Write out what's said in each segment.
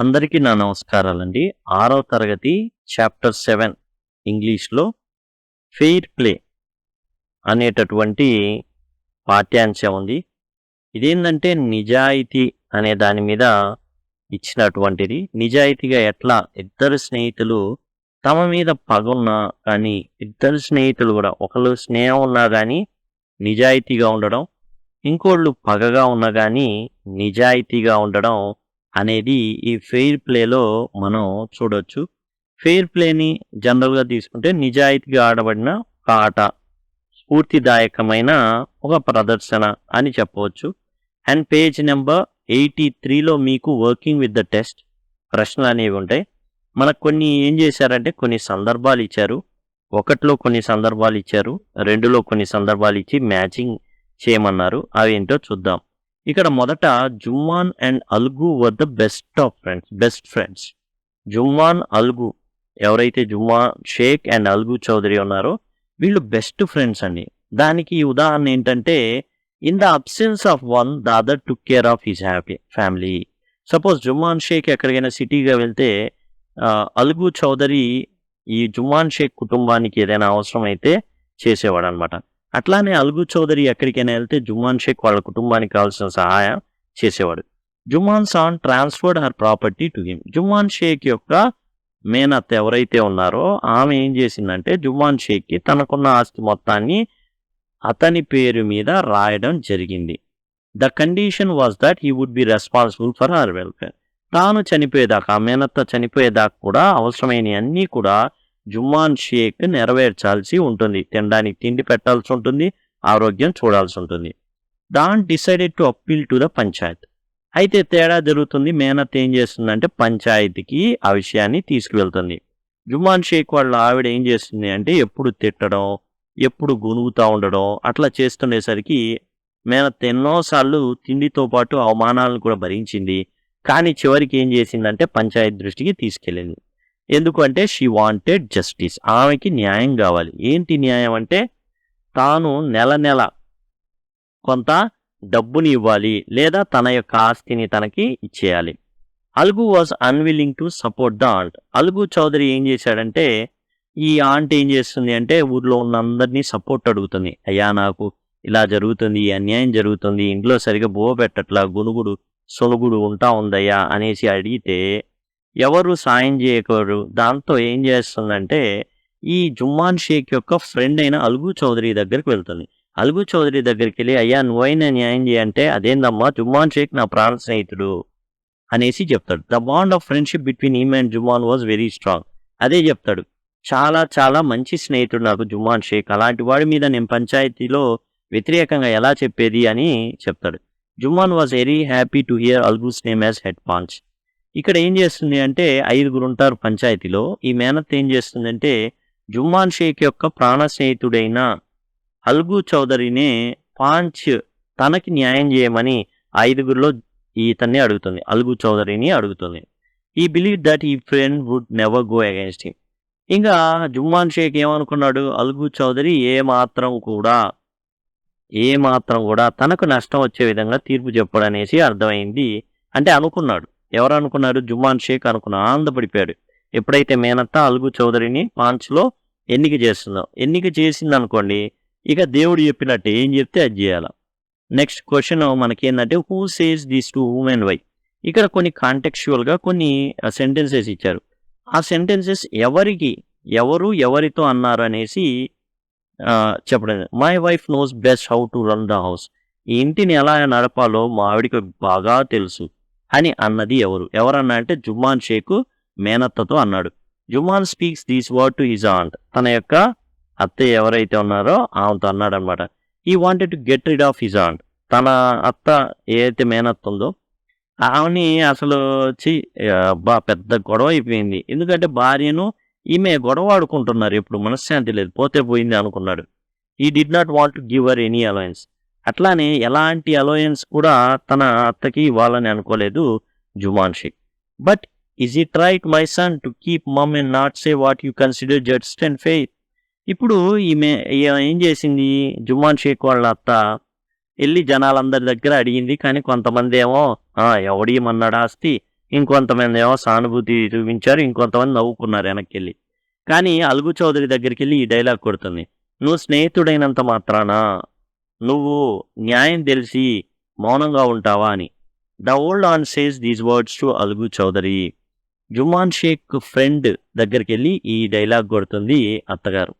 అందరికీ నా నమస్కారాలండి. 6వ తరగతి చాప్టర్ 7 ఇంగ్లీష్‌లో ఫెయిర్ ప్లే అనేటటువంటి పాఠ్యాంశం ఉంది. ఇదేందంటే నిజాయితీ అనే దాని మీద ఇచ్చినటువంటిది. నిజాయితీగా ఎట్లా ఇద్దరు స్నేహితులు తమ మీద పగున్నా కానీ ఇద్దరు స్నేహితులు కూడా ఒకళ్ళు స్నేహం ఉన్నా కానీ నిజాయితీగా ఉండడం, ఇంకోళ్ళు పగగా ఉన్నా కానీ నిజాయితీగా ఉండడం అనేది ఈ ఫెయిర్ ప్లేలో మనం చూడొచ్చు. ఫెయిర్ ప్లేని జనరల్గా తీసుకుంటే నిజాయితీగా ఆడబడిన ఒక ఆట, స్ఫూర్తిదాయకమైన ఒక ప్రదర్శన అని చెప్పవచ్చు. అండ్ పేజ్ నెంబర్ 83లో మీకు వర్కింగ్ విత్ ద టెస్ట్ ప్రశ్నలు అనేవి ఉంటాయి. మనకు కొన్ని ఏం చేశారంటే కొన్ని సందర్భాలు ఇచ్చారు. 1లో కొన్ని సందర్భాలు ఇచ్చారు, 2లో కొన్ని సందర్భాలు ఇచ్చి మ్యాచింగ్ చేయమన్నారు. అవి ఏంటో చూద్దాం. ఇక్కడ మొదట Jumman and Algu were the best friends. Jumman, Algu ఎవరైతే జుమ్మాన్ షేక్ అండ్ అల్గు చౌదరి ఉన్నారో వీళ్ళు బెస్ట్ ఫ్రెండ్స్ అండి. దానికి ఉదాహరణ ఏంటంటే in the absence of one the other took care of his family. Suppose Jumman Sheikh ఎక్కడికైనా సిటీగా వెళ్తే అల్గు చౌదరి ఈ జుమ్మాన్ షేక్ కుటుంబానికి ఏదైనా అవసరం అయితే చేసేవాడు అనమాట. అట్లానే అల్గు చౌదరి ఎక్కడికైనా వెళ్తే జుమ్మాన్ షేక్ వాళ్ళ కుటుంబానికి కావాల్సిన సహాయం చేసేవాడు. జుమ్మాన్ సాన్ transferred her property to him. Jumman Sheikh యొక్క మేనత్త ఎవరైతే ఉన్నారో ఆమె ఏం చేసిందంటే జుమ్మాన్ షేక్కి తనకున్న ఆస్తి మొత్తాన్ని అతని పేరు మీద రాయడం జరిగింది. The condition was that he would be responsible for her welfare. తాను చనిపోయేదాకా, ఆ మేనత్త చనిపోయేదాకా కూడా అవసరమైన అన్నీ కూడా జుమ్మాన్ షేక్ నెరవేర్చాల్సి ఉంటుంది. తినడానికి తిండి పెట్టాల్సి ఉంటుంది, ఆరోగ్యం చూడాల్సి ఉంటుంది. Then decided to appeal to the panchayat. అయితే తేడా జరుగుతుంది. మేనత్ ఏం చేస్తుందంటే పంచాయతీకి ఆ విషయాన్ని తీసుకువెళ్తుంది. జుమ్మాన్ షేక్ వాళ్ళ ఆవిడ ఏం చేస్తుంది అంటే ఎప్పుడు తిట్టడం, ఎప్పుడు గునుగుతూ ఉండడం అట్లా చేస్తుండేసరికి మేనత్ ఎన్నోసార్లు తిండితో పాటు అవమానాలను కూడా భరించింది. కానీ చివరికి ఏం చేసిందంటే పంచాయతీ దృష్టికి తీసుకెళ్ళింది. ఎందుకంటే షీ వాంటెడ్ జస్టిస్. ఆమెకి న్యాయం కావాలి. ఏంటి న్యాయం అంటే తాను నెల నెల కొంత డబ్బుని ఇవ్వాలి, లేదా తన యొక్క ఆస్తిని తనకి ఇచ్చేయాలి. Algu was unwilling to support the aunt. Algu Chaudhary ఏం చేశాడంటే ఈ ఆంట్ ఏం చేస్తుంది అంటే ఊర్లో ఉన్న అందరినీ సపోర్ట్ అడుగుతుంది. అయ్యా నాకు ఇలా జరుగుతుంది, ఈ అన్యాయం జరుగుతుంది, ఇంట్లో సరిగా బువ్వ పెట్టట్లా, గునుగుడు సొనుగుడు ఉంటా ఉందయ్యా అనేసి అడిగితే ఎవరు సాయం చేయకూడదు. దాంతో ఏం చేస్తుందంటే ఈ జుమ్మాన్ షేక్ యొక్క ఫ్రెండ్ అయిన అల్గు చౌదరి దగ్గరికి వెళ్తుంది. అల్గు చౌదరి దగ్గరికి వెళ్ళి అయ్యా నువ్వైనా న్యాయం చేయంటే అదేందమ్మా జుమ్మాన్ షేక్ నా ప్రాణ స్నేహితుడు అనేసి చెప్తాడు. The bond of friendship between him and Jumman was very strong. అదే చెప్తాడు, చాలా చాలా మంచి స్నేహితుడు నాకు జుమ్మాన్ షేక్, అలాంటి వాడి మీద నేను పంచాయతీలో వ్యతిరేకంగా ఎలా చెప్పేది అని చెప్తాడు. Jumman was very happy to hear Algu's name as head panch. ఇక్కడ ఏం చేస్తుంది అంటే 5గురు ఉంటారు పంచాయతీలో. ఈ మేనత్ ఏం చేస్తుందంటే జుమ్మాన్ షేక్ యొక్క ప్రాణ స్నేహితుడైన అల్గు చౌదరినే పాంచ్ తనకి న్యాయం చేయమని 5గురిలో ఇతన్ని అడుగుతుంది, అల్గు చౌదరిని అడుగుతుంది. ఈ బిలీవ్ దట్ ఈ friend would never go against him. ఇంకా జుమ్మాన్ షేక్ ఏమనుకున్నాడు, అల్గు చౌదరి ఏమాత్రం కూడా తనకు నష్టం వచ్చే విధంగా తీర్పు చెప్పడనేసి అర్థమైంది. అంటే అనుకున్నాడు. ఎవరు అనుకున్నారు? జుమ్మాన్ షేక్ అనుకున్నా ఆనందపడిపోయాడు. ఎప్పుడైతే మేనత్త అల్గు చౌదరిని పాంచ్లో ఎన్నిక చేస్తుందో, ఎన్నిక చేసింది అనుకోండి, ఇక దేవుడు చెప్పినట్టు ఏం చెప్తే అది చేయాలి. నెక్స్ట్ క్వశ్చన్ మనకి ఏంటంటే who says these to whom and why. ఇక్కడ కొన్ని కాంటెక్చువల్గా కొన్ని సెంటెన్సెస్ ఇచ్చారు. ఆ సెంటెన్సెస్ ఎవరితో అన్నారు అనేసి చెప్పడం. My wife knows best how to run the house. ఈ ఇంటిని ఎలా నడపాలో మా ఆవిడికి బాగా తెలుసు అని అన్నది ఎవరన్నా అంటే జుమ్మాన్ షేక్ మేనత్తతో అన్నాడు. Jumman speaks these words to his aunt. తన యొక్క అత్తయ్య ఎవరైతే ఉన్నారో ఆమెతో అన్నాడు అనమాట. He wanted to get rid of his aunt. తన అత్త ఏదైతే మేనత్త ఉందో ఆమెని అసలు పెద్ద గొడవ అయిపోయింది. ఎందుకంటే భార్యను ఈమె గొడవ ఆడుకుంటున్నారు, ఎప్పుడు మనశ్శాంతి లేదు, పోతే పోయింది అనుకున్నాడు. He did not want to give her any allowance. అట్లానే ఎలాంటి అలయన్స్ కూడా తన అత్తకి ఇవ్వాలని అనుకోలేదు Jumman Sheikh. But is it right my son to keep mum and not say what you consider just and fair. ఇప్పుడు ఈమె ఏం చేసింది, జుమ్మాన్ షేక్ వాళ్ళ అత్త వెళ్ళి జనాలందరి దగ్గర అడిగింది. కానీ కొంతమంది ఏమో ఎవడేమన్నాడు ఆస్తి, ఇంకొంతమంది ఏమో సానుభూతి చూపించారు, ఇంకొంతమంది నవ్వుకున్నారు వెనక్కెళ్ళి. కానీ అలుగు చౌదరి దగ్గరికెళ్ళి ఈ డైలాగ్ కొడుతుంది. నువ్వు స్నేహితుడైనంత మాత్రాన నువ్వు న్యాయం తెలిసి మౌనంగా ఉంటావా అని. The old aunt says these words to Algu Chaudhary. జుమాన్ Sheikh friend దగ్గరికెళ్ళి ఈ డైలాగ్ కొడుతుంది అత్తగారు.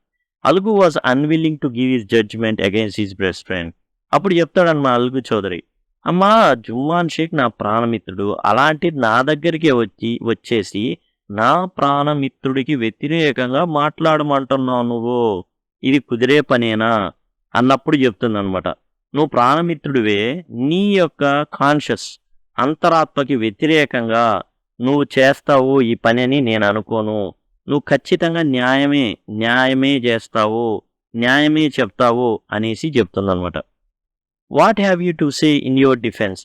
Algu was unwilling to give his judgement against his best friend. అప్పుడు చెప్తాడన్నమా అలుగు చౌదరి, అమ్మా జుమ్మాన్ షేక్ నా ప్రాణమిత్రుడు, అలాంటిది నా దగ్గరికి వచ్చేసి నా ప్రాణమిత్రుడికి వ్యతిరేకంగా మాట్లాడమంటున్నావు నువ్వు, ఇది కుదిరే పనేనా అన్నప్పుడు చెప్తుందనమాట. నువ్వు ప్రాణమిత్రుడివే, నీ యొక్క కాన్షియస్ అంతరాత్మకి వ్యతిరేకంగా నువ్వు చేస్తావు ఈ పని అని నేను అనుకోను. నువ్వు ఖచ్చితంగా న్యాయమే చేస్తావు, న్యాయమే చెప్తావు అనేసి చెప్తుందనమాట. What have you to say in your defence?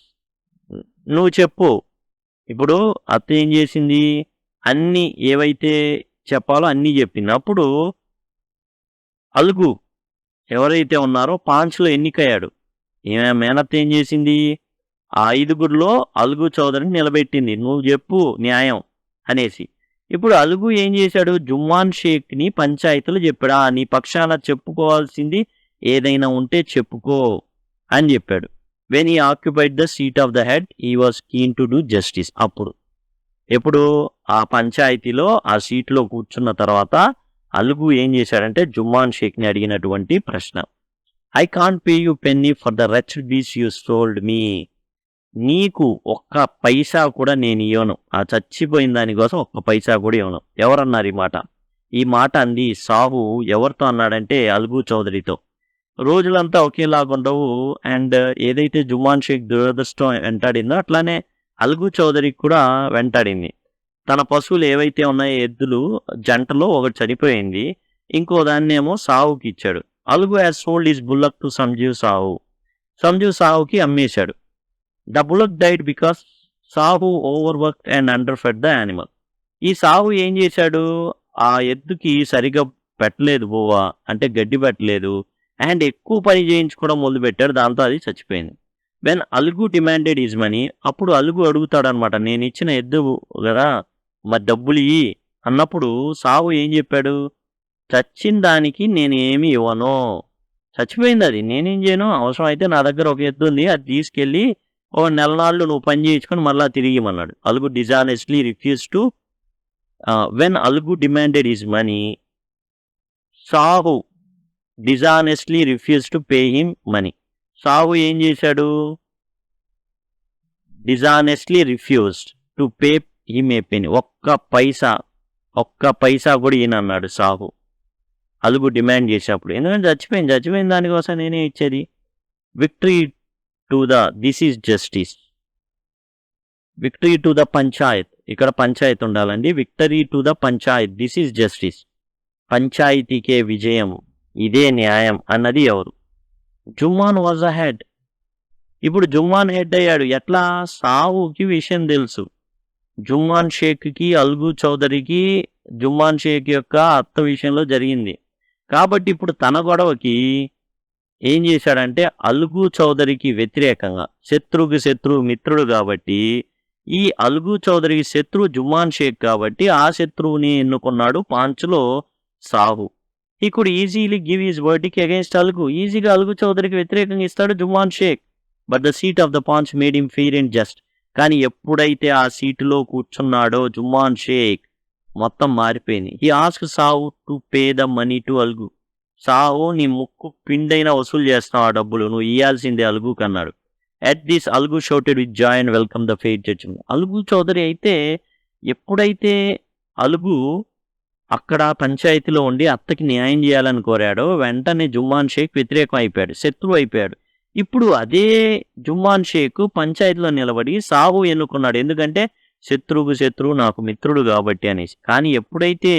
నువ్వు చెప్పు. ఇప్పుడు అత్త ఏం చేసింది, అన్నీ ఏవైతే చెప్పాలో అన్నీ చెప్పింది. అప్పుడు అలుగు ఎవరైతే ఉన్నారో పాంచ్లో ఎన్నికయ్యాడు. ఈమె మేనత్త ఏం చేసింది, ఆ 5గురిలో అలుగు చౌదరిని నిలబెట్టింది, నువ్వు చెప్పు న్యాయం అనేసి. ఇప్పుడు అలుగు ఏం చేశాడు, జుమ్మాన్ షేక్ని పంచాయతీలు చెప్పాడు. నీ పక్షాన చెప్పుకోవాల్సింది ఏదైనా ఉంటే చెప్పుకో అని చెప్పాడు. When he occupied the seat of the head he was keen to do justice. అప్పుడు ఎప్పుడు ఆ పంచాయతీలో ఆ సీట్లో కూర్చున్న తర్వాత అలుగు ఏం చేశాడంటే జుమ్మాన్ షేక్ని అడిగినటువంటి ప్రశ్న, I can't pay you penny for the wretched beast you sold me. నీకు ఒక్క పైసా కూడా నేను ఇవ్వను, ఆ చచ్చిపోయిన దానికోసం ఒక్క పైసా కూడా ఇవ్వను. ఎవరన్నారు ఈ మాట? ఈ మాట అంది సాహు. ఎవరితో అన్నాడంటే అలుగు చౌదరితో. రోజులంతా ఒకేలాగుండవు. అండ్ ఏదైతే జుమ్మాన్ షేక్ దురదృష్టం వెంటాడిందో అట్లానే అలుగు చౌదరికి కూడా వెంటాడింది. తన పశువులు ఏవైతే ఉన్నాయో ఎద్దులు జంటలో ఒకటి చనిపోయింది, ఇంకో దాన్నేమో సాహుకి ఇచ్చాడు. Algu has sold his bullock to Sanjeev Sahu. Sanjeev సాహుకి అమ్మేశాడు. The bullock died because Sahu overworked and underfed the animal. ఈ సాహు ఏం చేశాడు, ఆ ఎద్దుకి సరిగా పెట్టలేదు, బోవా అంటే గడ్డి పెట్టలేదు, అండ్ ఎక్కువ పని చేయించుకోవడం మొదలుపెట్టాడు, దాంతో అది చచ్చిపోయింది. When Algu demanded his money, అప్పుడు అలుగు అడుగుతాడనమాట, నేను ఇచ్చిన ఎద్దు కదా మరి డబ్బులు ఇయ్యి అన్నప్పుడు సాహు ఏం చెప్పాడు, చచ్చిన దానికి నేను ఏమి ఇవ్వను, చచ్చిపోయింది అది, నేనేం చేయను, అవసరం అయితే నా దగ్గర ఒక ఎద్దు ఉంది, అది తీసుకెళ్ళి ఓ నెల నాళ్ళు నువ్వు పని చేయించుకొని మళ్ళీ తిరిగి ఇమ్మన్నాడు. Algu dishonestly refuse to when Algu demanded his money, Sahu dishonestly refuse to pay him money. Sahu ఏం చేశాడు, dishonestly refused to pay him a penny. ఒక్క పైసా కూడా ఈయనన్నాడు సాహు అలుగు డిమాండ్ చేసేప్పుడు. ఎందుకంటే చచ్చిపోయిన దానికోసం నేనే ఇచ్చేది. Victory to the this is justice. Victory to the panchayat, ఇక్కడ పంచాయత్ ఉండాలండి. Victory to the panchayat, this is justice. పంచాయతీకే విజయం, ఇదే న్యాయం అన్నది ఎవరు? Jumman was a head. ఇప్పుడు జుమ్మాన్ హెడ్ అయ్యాడు. ఎట్లా? సాహుకి విషయం తెలుసు. జుమ్మాన్ షేక్కి అలుగు చౌదరికి జుమ్మాన్ షేక్ యొక్క అత్త విషయంలో జరిగింది. కాబట్టి ఇప్పుడు తన గొడవకి ఏం చేశాడంటే అలుగు చౌదరికి వ్యతిరేకంగా, శత్రువుకి శత్రువు మిత్రుడు కాబట్టి, ఈ అలుగు చౌదరికి శత్రువు జుమ్మాన్ షేక్ కాబట్టి ఆ శత్రువుని ఎన్నుకున్నాడు పాంచ్లో Sahu. He could easily give his verdict against అలుగు. ఈజీగా అలుగు చౌదరికి వ్యతిరేకంగా ఇస్తాడు Jumman Sheikh. But the seat of the panch made him fair and just. కానీ ఎప్పుడైతే ఆ సీటులో కూర్చున్నాడో జుమ్మాన్ షేక్ మొత్తం మారిపోయింది. He ask Sahu to pay the money to Algu. Sahu నీ ముక్కు పిండైనా వసూలు చేస్తావు ఆ డబ్బులు, నువ్వు ఇయ్యాల్సిందే అలుగు కన్నాడు. At this Algu shouted with joy and welcome the fair judgement. Algu Chaudhary అయితే ఎప్పుడైతే అలుగు అక్కడ పంచాయతీలో ఉండి అత్తకి న్యాయం చేయాలని కోరాడో వెంటనే జుమ్మాన్ షేక్ వ్యతిరేకం అయిపోయాడు, శత్రువు అయిపోయాడు. ఇప్పుడు అదే జుమ్మాన్ షేక్ పంచాయతీలో నిలబడి సాహు ఎన్నుకున్నాడు. ఎందుకంటే శత్రువు నాకు మిత్రుడు కాబట్టి అనేసి. కానీ ఎప్పుడైతే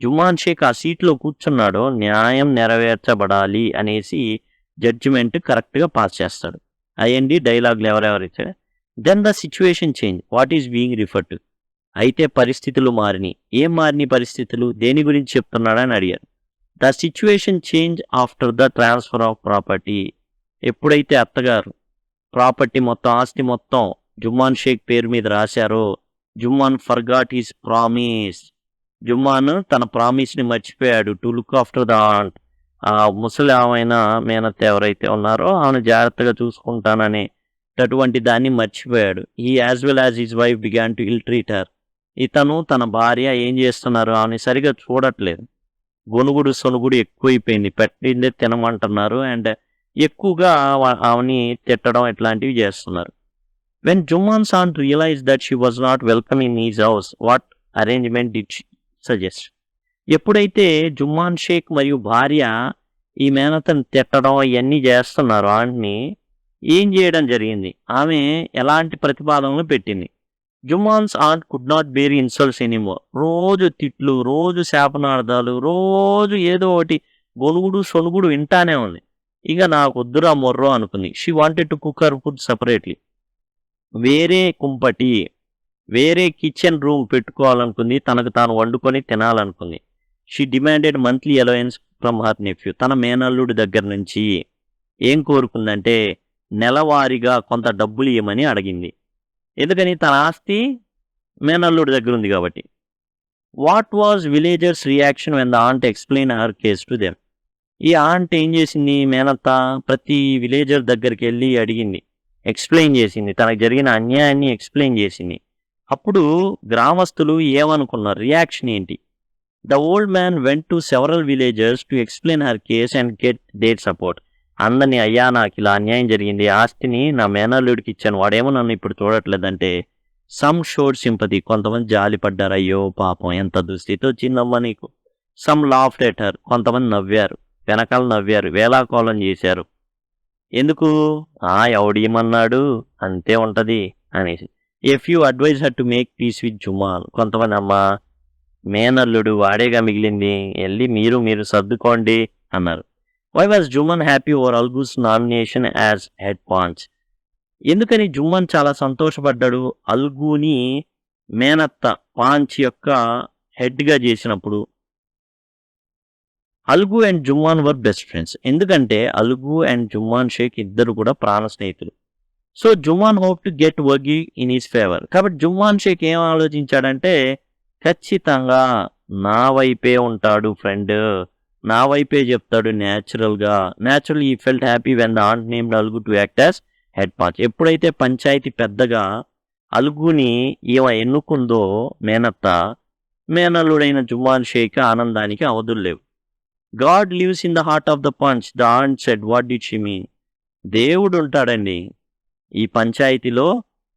జుమ్మాన్ షేక్ ఆ సీట్లో కూర్చున్నాడో న్యాయం నెరవేర్చబడాలి అనేసి జడ్జిమెంట్ కరెక్ట్గా పాస్ చేస్తాడు. అయ్యండి డైలాగులు ఎవరెవరు ఇచ్చారు. Then the situation change, what is being refer to. అయితే పరిస్థితులు మారినాయి. ఏం మారినాయి పరిస్థితులు, దేని గురించి చెప్తున్నాడని అడిగారు. The situation change after the transfer of property. ఎప్పుడైతే అత్తగారు ప్రాపర్టీ మొత్తం, ఆస్తి మొత్తం జుమ్మాన్ షేక్ పేరు మీద రాశారో Jumman forgot his promise. Jumman తన ప్రామిస్ని మర్చిపోయాడు to look after the aunt. ఆ ముసలి ఆమెన మేనత్త ఎవరైతే ఉన్నారో ఆమెను జాగ్రత్తగా చూసుకుంటాననేటటువంటి దాన్ని మర్చిపోయాడు. He as well as his wife began to ill treat her. ఇతను తన భార్య ఏం చేస్తున్నారు, ఆమెను సరిగా చూడట్లేదు. గొనుగుడు సొనుగుడు ఎక్కువైపోయింది, పెట్టిందే తినమంటున్నారు అండ్ ఎక్కువగా ఆమెని తిట్టడం ఇట్లాంటివి చేస్తున్నారు. When Jumman's aunt realized that she was not welcome in his house, what arrangement did she suggest? ఎప్పుడైతే జుమ్మాన్ షేక్ మరియు భార్య ఈ మేనతను తిట్టడం ఇవన్నీ చేస్తున్నారు ఆంట్ని, ఏం చేయడం జరిగింది, ఆమె ఎలాంటి ప్రతిపాదనలు పెట్టింది. Jumman's aunt could not bear insults anymore. రోజు తిట్లు, రోజు శాపనార్థాలు, రోజు ఏదో ఒకటి గొనుగుడు సొనుగుడు వింటానే ఉంది. ఇక నాకు వద్దురా మొర్రో అనుకుంది. She wanted to cook her food separately. వేరే కుంపటి, వేరే కిచెన్ రూమ్ పెట్టుకోవాలనుకుంది, తనకు తాను వండుకొని తినాలనుకుంది. She demanded monthly allowance from her nephew. తన మేనల్లుడి దగ్గర నుంచి ఏం కోరుకుందంటే నెలవారీగా కొంత డబ్బులు ఇవ్వమని అడిగింది. ఎందుకని, తన ఆస్తి మేనల్లుడి దగ్గర ఉంది కాబట్టి. What was villagers reaction when the aunt explain her case to them? ఈ ఆంట్ ఏం చేసింది, మేనత్త ప్రతి విలేజర్ దగ్గరికి వెళ్ళి అడిగింది, ఎక్స్ప్లెయిన్ చేసింది, తనకు జరిగిన అన్యాయాన్ని ఎక్స్ప్లెయిన్ చేసింది. అప్పుడు గ్రామస్తులు ఏమనుకున్నారు, రియాక్షన్ ఏంటి? The old man went to several villagers to explain her case and get their support. అందరినీ, అయ్యా నాకు ఇలా అన్యాయం జరిగింది, ఆస్తిని నా మేనల్లుడికి ఇచ్చాను, వాడేమో నన్ను ఇప్పుడు చూడట్లేదంటే సమ్ షోడ్ సింపతి. కొంతమంది జాలి పడ్డారు, అయ్యో పాపం ఎంత దుస్థితి వచ్చిందమ్మా నీకు. Some laughed at her. కొంతమంది నవ్వారు, వెనకాల నవ్వారు, వేలాకోలం చేశారు. ఎందుకు, ఎవడేమన్నాడు అంతే ఉంటది అనేసి. A few advise her to make peace with Jumman. కొంతమంది, అమ్మా మేనల్లుడు వాడేగా మిగిలింది, వెళ్ళి మీరు సర్దుకోండి అన్నారు. Why was Jumman happy over Algu's nomination as head panch? ఎందుకని జుమ్మన్ చాలా సంతోషపడ్డాడు అల్గూని మేనత్త పాంచ్ యొక్క హెడ్గా చేసినప్పుడు? Algu and Jumman were best friends. ఎందుకంటే అల్గు అండ్ జుమ్మాన్ షేక్ ఇద్దరు కూడా ప్రాణ స్నేహితులు. So Jumman hope to get వర్గి ఇన్ హిస్ ఫేవర్. కాబట్టి జుమ్మాన్ షేక్ ఏం ఆలోచించాడంటే, ఖచ్చితంగా నా వైపే ఉంటాడు ఫ్రెండ్, నా వైపే చెప్తాడు natural he felt happy when the aunt named Algu to act as head panch. ఎప్పుడైతే పంచాయతీ పెద్దగా అల్గుని ఈమె ఎన్నుకుందో మేనత్త, మేనల్లుడైన జుమ్మాన్ షేక్ ఆనందానికి అవధులు లేవు. God lives in the heart of the panch, the aunt said. What did she mean? దేవుడు ఉంటాడండి ఈ పంచాయతీలో,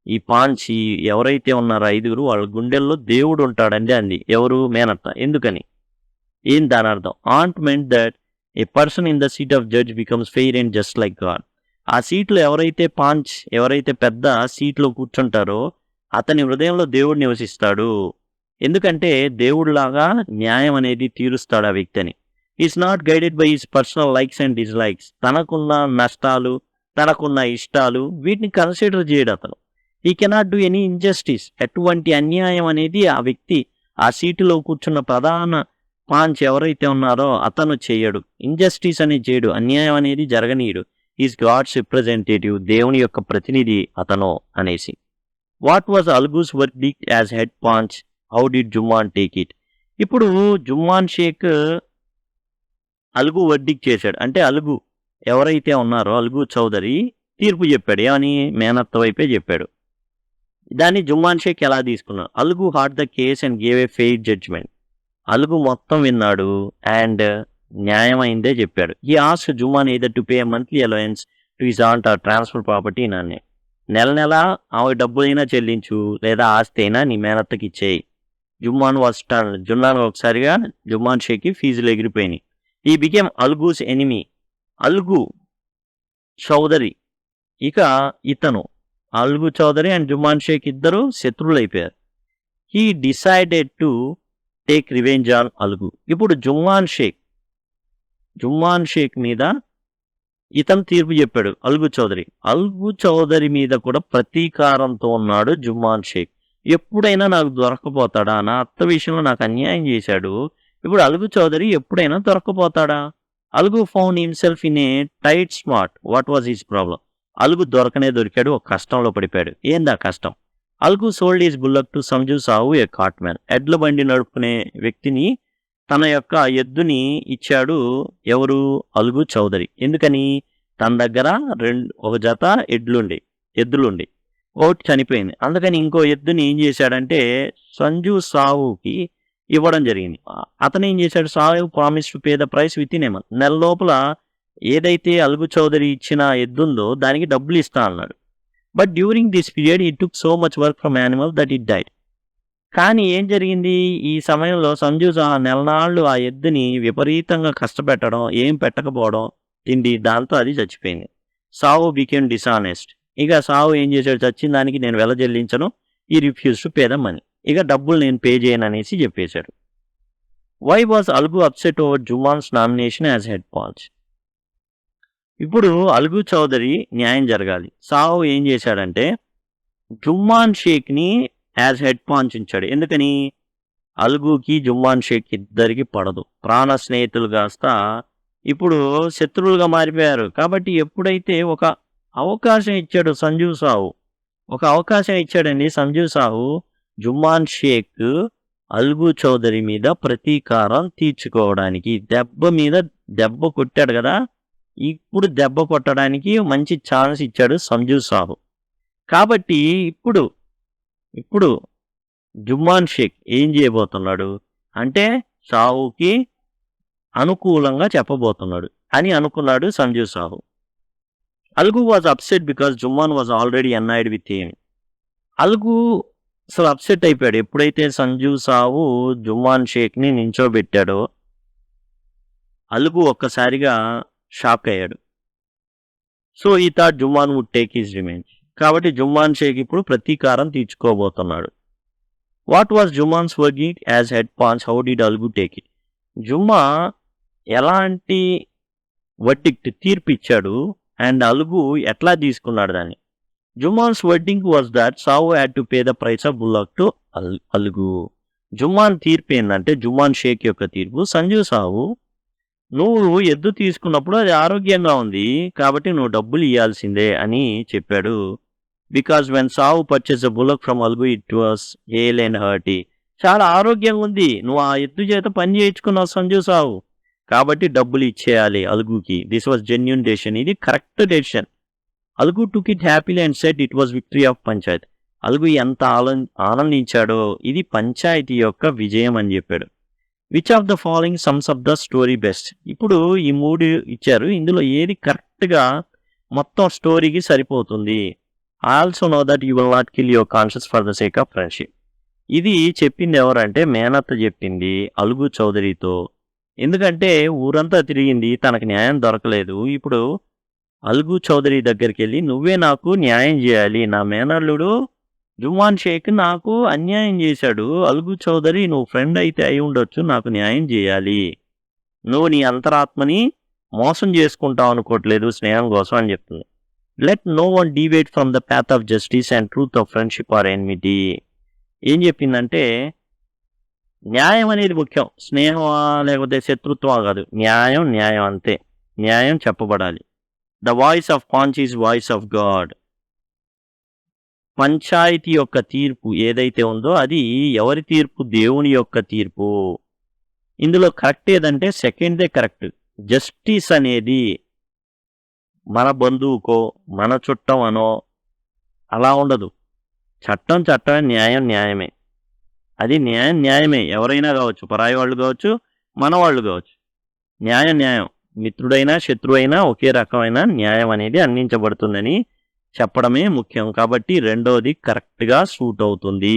ఈ పాంచ్ ఎవరైతే ఉన్నారో ఐదుగురు వాళ్ళ గుండెల్లో దేవుడు ఉంటాడండి అంది. ఎవరు? మేనత్త. ఎందుకని, ఏం దాని అర్థం? Aunt meant that a person in the seat of judge becomes fair and just like God. ఆ సీట్లో ఎవరైతే పెద్ద సీట్లో కూర్చుంటారో అతని హృదయంలో దేవుడు నివసిస్తాడు. ఎందుకంటే దేవుడిలాగా న్యాయం అనేది తీరుస్తాడు ఆ వ్యక్తిని. Is not guided by his personal likes and dislikes. తనకున్న నష్టాలు, తనకున్న ఇష్టాలు, వీటిని కన్సిడర్ చేయడు అతను. ఈ కెనాట్ డూ ఎనీ ఇంజస్టిస్. ఎటువంటి అన్యాయం అనేది ఆ వ్యక్తి, ఆ సీటులో కూర్చున్న ప్రధాన పాంచ్ ఎవరైతే ఉన్నారో అతను చేయడు. ఇంజస్టిస్ అనేది చేయడు, అన్యాయం అనేది జరగనీయడు. ఈజ్ గాడ్స్ రిప్రజెంటేటివ్, దేవుని యొక్క ప్రతినిధి అతను అనేసి. What was Algu's verdict as head panch? How did Jumman take it? ఇప్పుడు జుమ్మాన్ షేక్ అల్గు వర్డిక్ట్ చేశాడు అంటే, అల్గు ఎవరైతే ఉన్నారో అల్గు చౌదరి తీర్పు చెప్పాడు. ఏమని? మేనత్త వైపే చెప్పాడు. దాన్ని జుమ్మాన్ షేక్ ఎలా తీసుకున్నాడు? Algu heard the case and gave a fair judgement. Algu మొత్తం విన్నాడు అండ్ న్యాయమైందే చెప్పాడు. He ask Jumman either to pay monthly allowance to his aunt or transfer property నాన్నే. నెల ఆమె డబ్బులైనా చెల్లించు, లేదా ఆస్తి అయినా నీ మేనత్తకి ఇచ్చేయి. Jumman was stun. ఒకసారిగా జుమ్మాన్ షేక్కి ఫీజులు ఎగిరిపోయినాయి. He became Algu's enemy. Algu Chaudhary, ఇక ఇతను అల్గు చౌదరి అండ్ జుమ్మాన్ షేక్ ఇద్దరు శత్రువులైపోయారు. He decided to take revenge on Algu. ఇప్పుడు జుమ్మాన్ షేక్ మీద ఇతను తీర్పు చెప్పాడు అల్గు చౌదరి మీద కూడా ప్రతీకారంతో ఉన్నాడు జుమ్మాన్ షేక్. ఎప్పుడైనా నాకు దొరకపోతాడా? నా అత్త విషయంలో నాకు అన్యాయం చేశాడు, ఇప్పుడు అల్గు చౌదరి ఎప్పుడైనా దొరకపోతాడా? Algu found himself in a tight smart. What was his problem? Algu దొరికాడు, ఒక కష్టంలో పడిపోయాడు. ఏందా కష్టం? Algu sold his bullock to Sanju Sahu a cartman. ఎడ్ల బండి నడుపుకునే వ్యక్తిని తన యొక్క ఎద్దుని ఇచ్చాడు ఎవరు? అల్గు చౌదరి. ఎందుకని? తన దగ్గర ఒక జత ఎద్దులుండి ఒకటి చనిపోయింది. అందుకని ఇంకో ఎద్దుని ఏం చేశాడంటే సంజు సాహుకి ఇవ్వడం జరిగింది. అతను ఏం చేశాడు? Sahu promise to pay the price with in a month. నెల లోపల ఏదైతే అల్గు చౌదరి ఇచ్చిన ఎద్దుందో దానికి డబ్బులు ఇస్తా అన్నాడు. But during this period it took so much work from animal that it died. కానీ ఏం జరిగింది? ఈ సమయంలో సంజు సాహు నెలనాళ్ళు ఆ ఎద్దుని విపరీతంగా కష్టపెట్టడం, ఏం పెట్టకపోవడం, తిండి, దాంతో అది చచ్చిపోయింది. Sahu became dishonest. ఇక సాహు ఏం చేశాడు? చచ్చిన దానికి నేను వెల చెల్లించను, he refuse to pay the money. ఇక డబ్బులు నేను పే చేయను అనేసి చెప్పేశాడు. Why was Algu upset over Jumman's nomination as head panch? ఇప్పుడు అల్గు చౌదరి న్యాయం జరగాలి. సాహు ఏం చేశాడంటే జుమ్మాన్ షేక్ని యాజ్ హెడ్ పాంచ్ ఉంచాడు. ఎందుకని? అల్గుకి జుమ్మాన్ షేక్ ఇద్దరికి పడదు. ప్రాణ స్నేహితులు కాస్త ఇప్పుడు శత్రువులుగా మారిపోయారు. కాబట్టి ఎప్పుడైతే ఒక అవకాశం ఇచ్చాడు సంజు సాహు, ఒక అవకాశం ఇచ్చాడండి సంజు సాహు, జుమ్మాన్ షేక్ అల్గు చౌదరి మీద ప్రతీకారం తీర్చుకోవడానికి దెబ్బ మీద దెబ్బ కొట్టాడు కదా, ఇప్పుడు దెబ్బ కొట్టడానికి మంచి ఛాన్స్ ఇచ్చాడు సంజు సాహు. కాబట్టి ఇప్పుడు జుమ్మాన్ షేక్ ఏం చేయబోతున్నాడు అంటే సాహుకి అనుకూలంగా చెప్పబోతున్నాడు అని అనుకున్నాడు Sanju Sahu. Algu was upset because Jumman was already annoyed with him. Algu అసలు అప్సెట్ అయిపోయాడు ఎప్పుడైతే సంజు సాహు జుమ్మాన్ షేక్ని నించోబెట్టాడో. అల్గు ఒక్కసారిగా షాక్ అయ్యాడు. So he thought Jumman would take his revenge. కాబట్టి జుమ్మాన్ షేక్ ఇప్పుడు ప్రతీకారం తీర్చుకోబోతున్నాడు. What was Jumman's working as head panch? How did Algu take it? Jumma ఎలాంటి వర్డిక్ట్ తీర్పు ఇచ్చాడు అండ్ అల్గు ఎట్లా తీసుకున్నాడు దాన్ని? Jumman's wording was that Sahu had to pay the price of bullock to Algu. Jumman తీర్పు ఏంటంటే, జుమ్మాన్ షేక్ యొక్క తీర్పు, సంజు సాహు నువ్వు ఎద్దు తీసుకున్నప్పుడు అది ఆరోగ్యంగా ఉంది కాబట్టి నువ్వు డబ్బులు ఇవ్వాల్సిందే అని చెప్పాడు. Because when Sahu purchase a bullock from Algu it was hale and hearty. చాలా ఆరోగ్యంగా ఉంది, నువ్వు ఆ ఎద్దు చేత పని చేయించుకున్నావు సంజు సాహు, కాబట్టి డబ్బులు ఇచ్చేయాలి అల్గుకి. This was genuine decision. ఇది correct decision. Algu took it happily and said it was victory of panchayat. Algu ఎంత ఆనందించాడో ఇది పంచాయతీ యొక్క విజయం అని చెప్పాడు. Which of the following sums up the story best? ఇప్పుడు ఈ 3 ఇచ్చారు, ఇందులో ఏది కరెక్ట్గా మొత్తం స్టోరీకి సరిపోతుంది? I also know that you will not kill your conscious for the sake of friendship. ఇది చెప్పింది ఎవరంటే మేనత్త చెప్పింది అల్గు చౌదరితో. ఎందుకంటే ఊరంతా తిరిగింది, తనకు న్యాయం దొరకలేదు. ఇప్పుడు అల్గు చౌదరి దగ్గరికి వెళ్ళి నువ్వే నాకు న్యాయం చేయాలి, నా మేనల్లుడు జుమ్మాన్ షేక్ నాకు అన్యాయం చేశాడు, అల్గు చౌదరి నువ్వు ఫ్రెండ్ అయితే అయి ఉండొచ్చు, నాకు న్యాయం చేయాలి, నువ్వు నీ అంతరాత్మని మోసం చేసుకుంటావు అనుకోవట్లేదు స్నేహం కోసం అని చెప్తుంది. Let no one deviate from the path of justice and truth of friendship or enmity. ఏం చెప్పిందంటే న్యాయం అనేది ముఖ్యం, స్నేహమా లేకపోతే శత్రుత్వం కాదు, న్యాయం న్యాయం అంతే, న్యాయం చెప్పబడాలి. The voice of panch is voice of God. పంచాయతీ యొక్క తీర్పు ఏదైతే ఉందో అది ఎవరి తీర్పు? దేవుని యొక్క తీర్పు. ఇందులో కరెక్ట్ ఏదంటే సెకండ్దే కరెక్ట్. జస్టిస్ అనేది మన బంధువుకో మన చుట్టం అనో అలా ఉండదు. చట్టం చట్టమే, న్యాయం న్యాయమే. అది న్యాయం న్యాయమే, ఎవరైనా కావచ్చు, పరాయి వాళ్ళు కావచ్చు, మన వాళ్ళు కావచ్చు. న్యాయం న్యాయం, మిత్రుడైనా శత్రువైనా ఒకే రకమైన న్యాయం అనేది అందించబడుతుందని చెప్పడమే ముఖ్యం. కాబట్టి రెండోది కరెక్ట్గా సూట్ అవుతుంది.